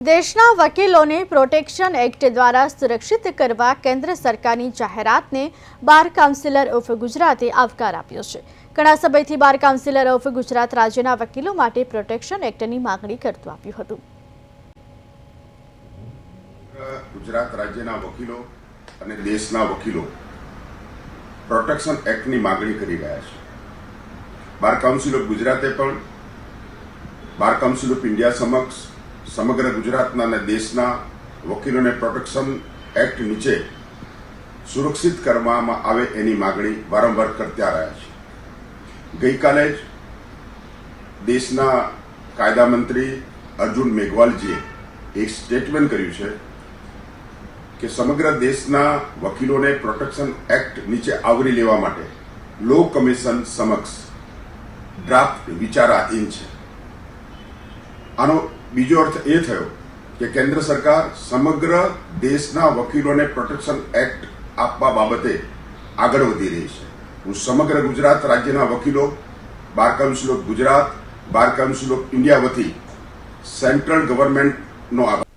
દેશના વકીલોને protection act દ્વારા સુરક્ષિત કરવા કેન્દ્ર સરકારની જાહેરાતને બાર કાઉન્સિલ ઓફ ગુજરાતે આવકાર આપ્યો છે। ઘણા સમયથી બાર કાઉન્સિલ ઓફ ગુજરાત રાજ્યના વકીલો માટે પ્રોટેક્શન એક્ટની માંગણી કરતું આવ્યું હતું। ગુજરાત રાજ્યના વકીલો અને દેશના વકીલો પ્રોટેક્શન એક્ટની માંગણી કરી રહ્યા છે। બાર કાઉન્સિલ ઓફ ગુજરાતે પણ બાર કાઉન્સિલ ઓફ ઇન્ડિયા સમક્ષ સમગ્ર ગુજરાતના અને દેશના વકીલોને પ્રોટેક્શન એક્ટ નીચે સુરક્ષિત કરવામાં આવે એની માંગણી વારંવાર કરતા રહ્યા છે। ગઈકાલે જ દેશના કાયદા મંત્રી અર્જુન મેઘવાલજીએ એક સ્ટેટમેન્ટ કર્યું છે કે સમગ્ર દેશના વકીલોને પ્રોટેક્શન એક્ટ નીચે આવરી લેવા માટે લો કમિશન સમક્ષ ડ્રાફ્ટ વિચારાધીન છે। આનો બીજો અર્થ એ થયો કે કેન્દ્ર સરકાર સમગ્ર દેશના વકીલોને પ્રોટેક્શન એક્ટ આપવા બાબતે આગળ વધી રહી છે। હું સમગ્ર ગુજરાત રાજ્યના વકીલો, bar council of Gujarat, bar council of India વતી સેન્ટ્રલ ગવર્મેન્ટનો આભાર